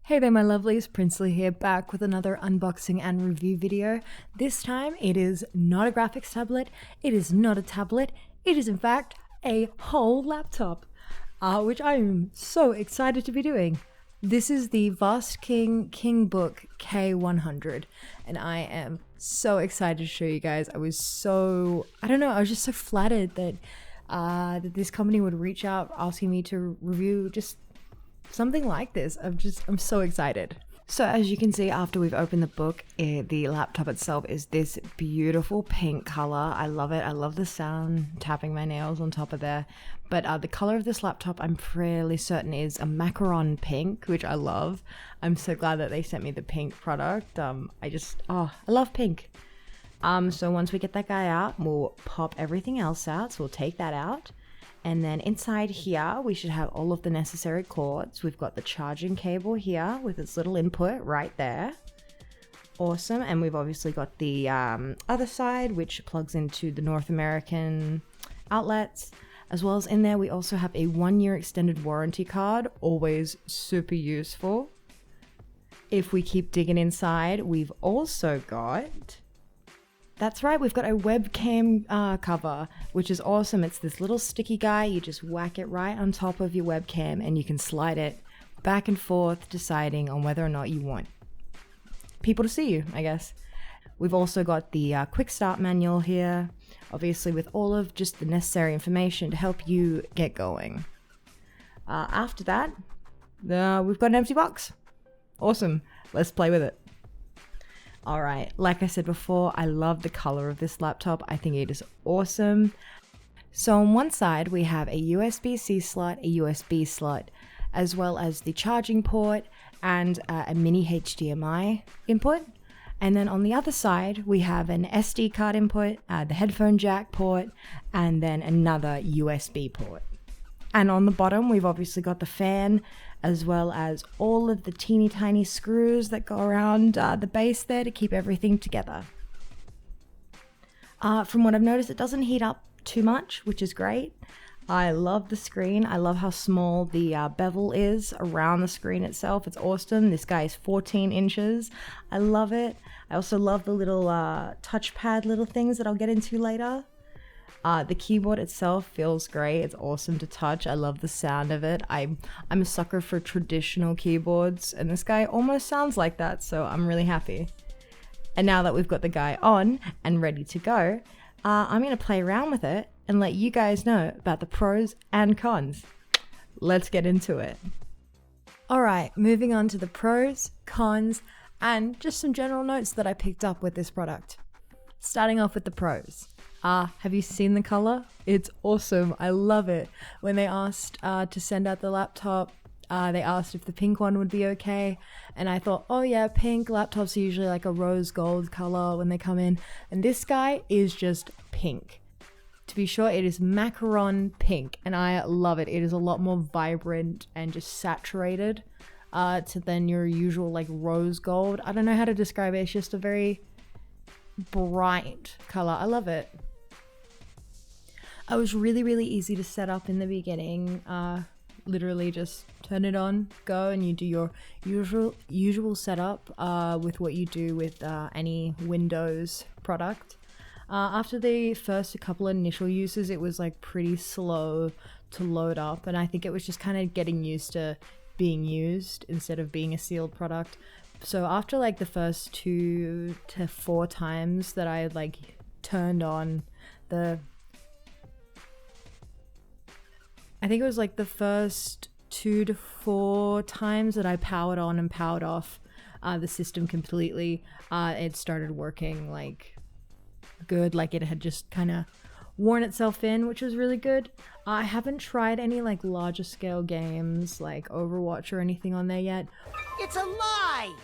Hey there my lovelies, Princely here, back with another unboxing and review video. This time it is not a graphics tablet, it is not a tablet, it is in fact a whole laptop, which I am so excited to be doing. This is the VastKing KINGBOOK K100 and I am so excited to show you guys. I was just so flattered that, that this company would reach out asking me to review just something like this. I'm so excited. So as you can see, after we've opened the book, the laptop itself is this beautiful pink color. I love it. I love the sound tapping my nails on top of there. But the color of this laptop, I'm fairly certain is a macaron pink, which I love. I'm so glad that they sent me the pink product. I love pink. So once we get that guy out, we'll pop everything else out. So we'll take that out. And then inside here, we should have all of the necessary cords. We've got the charging cable here with its little input right there. Awesome. And we've obviously got the other side, which plugs into the North American outlets. As well as in there, we also have a 1-year extended warranty card, always super useful. If we keep digging inside, we've also got... That's right, we've got a webcam cover, which is awesome. It's this little sticky guy. You just whack it right on top of your webcam and you can slide it back and forth, deciding on whether or not you want people to see you, I guess. We've also got the quick start manual here, obviously with all of just the necessary information to help you get going. After that, we've got an empty box. Awesome, let's play with it. Alright, like I said before, I love the color of this laptop. I think it is awesome. So on one side, we have a USB-C slot, a USB slot, as well as the charging port and a mini HDMI input. And then on the other side, we have an SD card input, the headphone jack port, and then another USB port. And on the bottom, we've obviously got the fan, as well as all of the teeny tiny screws that go around the base there to keep everything together. From what I've noticed, it doesn't heat up too much, which is great. I love the screen. I love how small the bevel is around the screen itself. It's awesome. This guy is 14 inches. I love it. I also love the little touchpad little things that I'll get into later. The keyboard itself feels great. It's awesome to touch. I love the sound of it. I'm a sucker for traditional keyboards, and this guy almost sounds like that, so I'm really happy. And now that we've got the guy on and ready to go, I'm going to play around with it and let you guys know about the pros and cons. Let's get into it. Alright, moving on to the pros, cons, and just some general notes that I picked up with this product. Starting off with the pros. Have you seen the color? It's awesome. I love it. When they asked to send out the laptop, they asked if the pink one would be okay. And I thought, oh yeah, pink laptops are usually like a rose gold color when they come in. And this guy is just pink. To be sure, it is macaron pink. And I love it. It is a lot more vibrant and just saturated to than your usual like rose gold. I don't know how to describe it. It's just a very bright color. I love it. It was really easy to set up in the beginning. Literally just turn it on, go, and you do your usual setup with what you do with any Windows product. After the first couple of initial uses, it was like pretty slow to load up, and I think it was just kind of getting used to being used instead of being a sealed product. So after like the first 2 to 4 times that I like turned on I think it was like the first 2 to 4 times that I powered on and powered off the system completely, it started working like good, like it had just kind of worn itself in, which was really good. I haven't tried any like larger scale games like Overwatch or anything on there yet. It's a lie!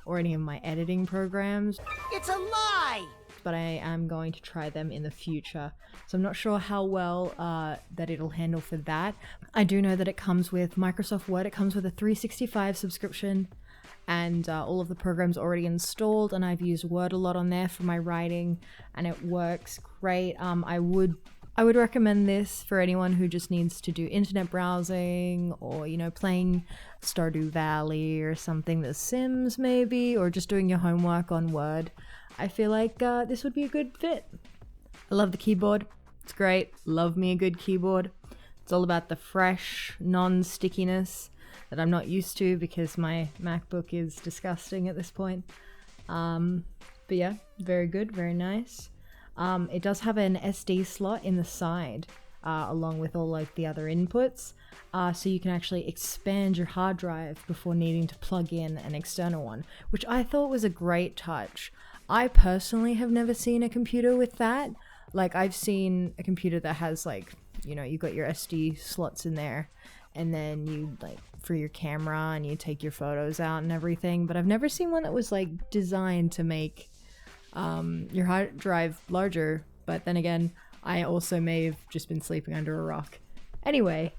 Or any of my editing programs. It's a lie! But I am going to try them in the future. So I'm not sure how well that it'll handle for that. I do know that it comes with Microsoft Word. It comes with a 365 subscription and all of the programs already installed, and I've used Word a lot on there for my writing and it works great. I would I would recommend this for anyone who just needs to do internet browsing or, you know, playing Stardew Valley or something, The Sims maybe, or just doing your homework on Word. I feel like this would be a good fit. I love the keyboard. It's great. Love me a good keyboard. It's all about the fresh, non-stickiness that I'm not used to because my MacBook is disgusting at this point. But yeah, very good, very nice. It does have an SD slot in the side, along with all like the other inputs, so you can actually expand your hard drive before needing to plug in an external one, which I thought was a great touch. I personally have never seen a computer with that. Like, I've seen a computer that has like, you know, you got your SD slots in there, and then you like for your camera and you take your photos out and everything, but I've never seen one that was like designed to make your hard drive larger. But then again, I also may have just been sleeping under a rock. Anyway,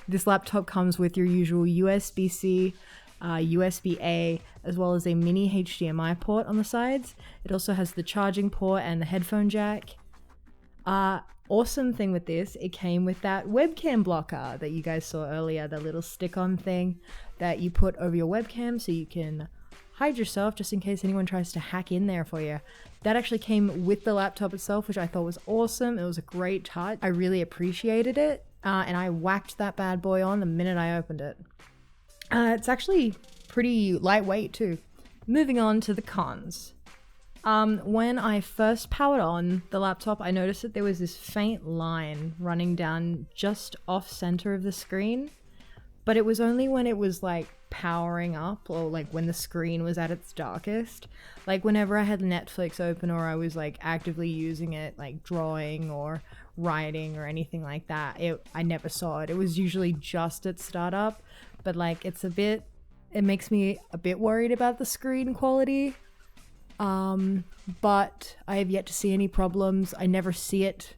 this laptop comes with your usual USB-C, USB-A, as well as a mini HDMI port on the sides. It also has the charging port and the headphone jack. Awesome thing with this, it came with that webcam blocker that you guys saw earlier, the little stick-on thing that you put over your webcam so you can hide yourself just in case anyone tries to hack in there for you. That actually came with the laptop itself, which I thought was awesome. It was a great touch. I really appreciated it, and I whacked that bad boy on the minute I opened it. It's actually pretty lightweight too. Moving on to the cons. When I first powered on the laptop, I noticed that there was this faint line running down just off center of the screen, but it was only when it was like powering up, or like when the screen was at its darkest. Like whenever I had Netflix open or I was like actively using it, like drawing or writing or anything like that, I never saw it. It was usually just at startup, but like it makes me a bit worried about the screen quality. But I have yet to see any problems. I never see it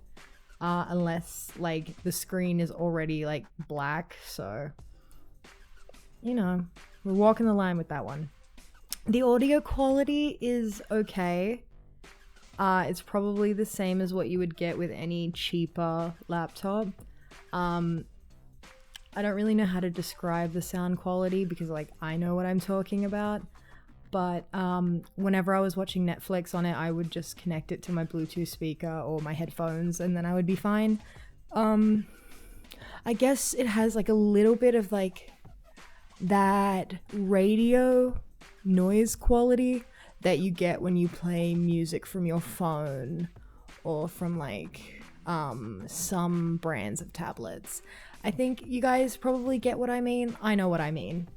unless like the screen is already like black, so you know, we're walking the line with that one. The audio quality is okay. It's probably the same as what you would get with any cheaper laptop. I don't really know how to describe the sound quality because like I know what I'm talking about. But whenever I was watching Netflix on it, I would just connect it to my Bluetooth speaker or my headphones and then I would be fine. I guess it has like a little bit of like that radio noise quality that you get when you play music from your phone or from like some brands of tablets. I think you guys probably get what I mean. I know what I mean.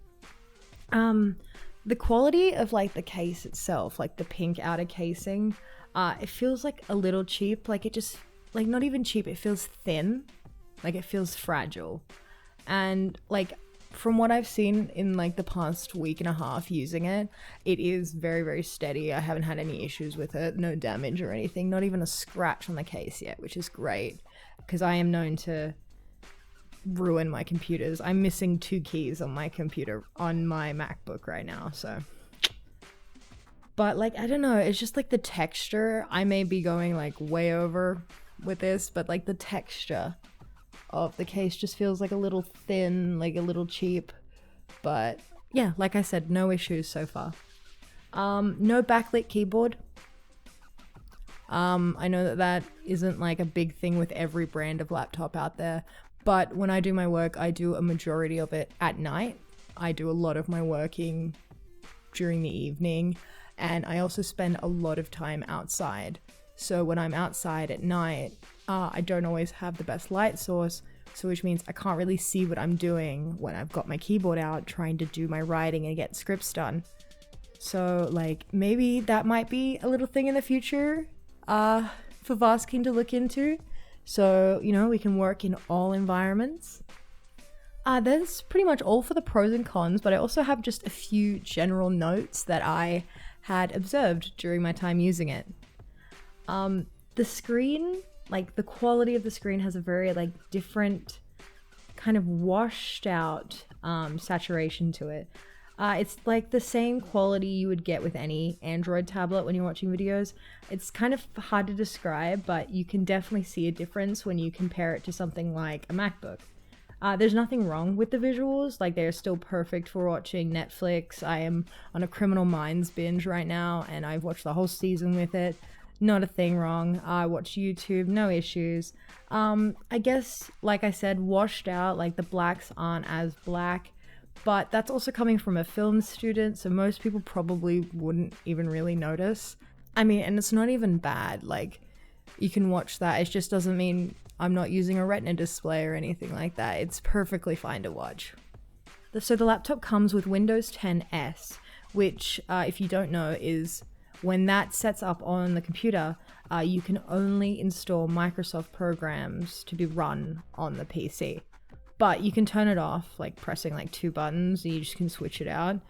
The quality of like the case itself, like the pink outer casing, it feels like a little cheap. Like it just, like not even cheap, it feels thin. Like it feels fragile. And like from what I've seen in like the past week and a half using it, it is very, very steady. I haven't had any issues with it, no damage or anything, not even a scratch on the case yet, which is great because I am known to ruin my computers. I'm missing 2 keys on my computer on my MacBook right now, so. But like, I don't know, it's just like the texture. I may be going like way over with this, but like the texture of the case just feels like a little thin, like a little cheap. But yeah, like I said, no issues so far. No backlit keyboard. I know that isn't like a big thing with every brand of laptop out there, but when I do my work, I do a majority of it at night. I do a lot of my working during the evening, and I also spend a lot of time outside. So when I'm outside at night, I don't always have the best light source, so which means I can't really see what I'm doing when I've got my keyboard out trying to do my writing and get scripts done. So like maybe that might be a little thing in the future for VastKing to look into. So, you know, we can work in all environments. That's pretty much all for the pros and cons, but I also have just a few general notes that I had observed during my time using it. The screen, like the quality of the screen has a very like different kind of washed out saturation to it. It's like the same quality you would get with any Android tablet when you're watching videos. It's kind of hard to describe, but you can definitely see a difference when you compare it to something like a MacBook. There's nothing wrong with the visuals, like they're still perfect for watching Netflix. I am on a Criminal Minds binge right now and I've watched the whole season with it. Not a thing wrong. I watch YouTube, no issues. I guess, like I said, washed out, like the blacks aren't as black, but that's also coming from a film student, so most people probably wouldn't even really notice. I mean, and it's not even bad, like you can watch that. It just doesn't mean I'm not using a retina display or anything like that. It's perfectly fine to watch. So the laptop comes with Windows 10 S, which if you don't know is when that sets up on the computer, you can only install Microsoft programs to be run on the PC. But you can turn it off, like pressing like 2 buttons, and you just can switch it out.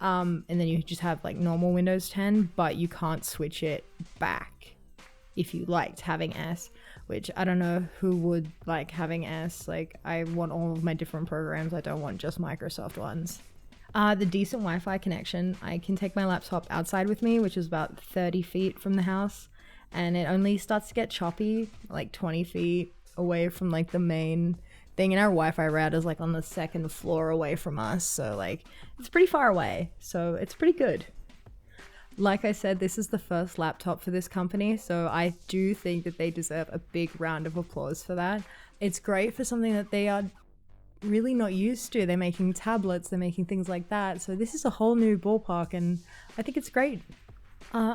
And then you just have like normal Windows 10, but you can't switch it back if you liked having S, which I don't know who would like having S. Like I want all of my different programs. I don't want just Microsoft ones. The decent Wi-Fi connection, I can take my laptop outside with me, which is about 30 feet from the house, and it only starts to get choppy like 20 feet away from like the main thing, and our Wi-Fi router is like on the 2nd floor away from us, so like it's pretty far away, so it's pretty good. Like I said, this is the first laptop for this company, so I do think that they deserve a big round of applause for that. It's great for something that they are really not used to. They're making tablets, they're making things like that, so this is a whole new ballpark and I think it's great.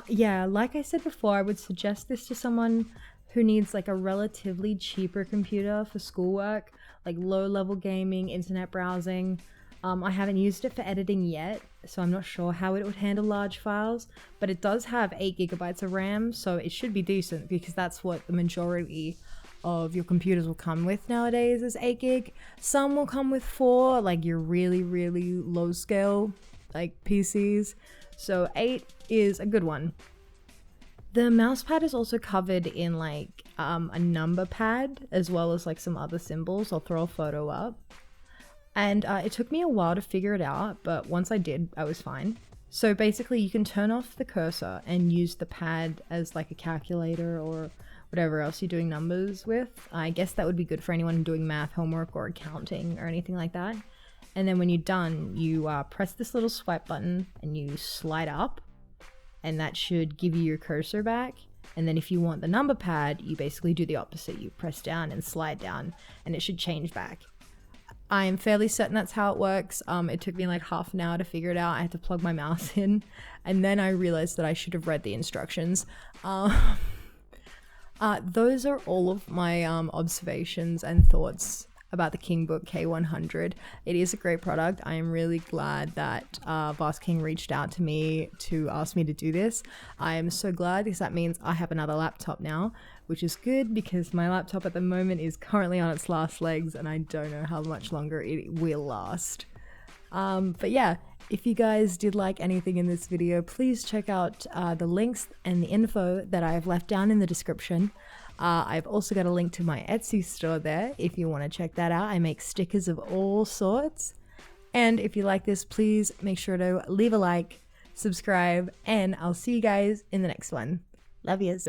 Yeah, like I said before, I would suggest this to someone who needs like a relatively cheaper computer for schoolwork, like low-level gaming, internet browsing. I haven't used it for editing yet, so I'm not sure how it would handle large files, but it does have 8 gigabytes of RAM, so it should be decent because that's what the majority of your computers will come with nowadays is 8 gig. Some will come with 4, like your really, really low scale, like PCs. So 8 is a good one. The mouse pad is also covered in like a number pad as well as like some other symbols. I'll throw a photo up. And it took me a while to figure it out, but once I did, I was fine. So basically you can turn off the cursor and use the pad as like a calculator or whatever else you're doing numbers with. I guess that would be good for anyone doing math homework or accounting or anything like that. And then when you're done, you press this little swipe button and you slide up, and that should give you your cursor back. And then if you want the number pad, you basically do the opposite. You press down and slide down and it should change back. I am fairly certain that's how it works. It took me like half an hour to figure it out. I had to plug my mouse in and then I realized that I should have read the instructions. Those are all of my observations and thoughts about the KINGBOOK K100. It is a great product. I am really glad that VastKing reached out to me to ask me to do this. I am so glad because that means I have another laptop now, which is good because my laptop at the moment is currently on its last legs and I don't know how much longer it will last. But yeah, if you guys did like anything in this video, please check out the links and the info that I've left down in the description. I've also got a link to my Etsy store there if you want to check that out. I make stickers of all sorts. And if you like this, please make sure to leave a like, subscribe, and I'll see you guys in the next one. Love yous.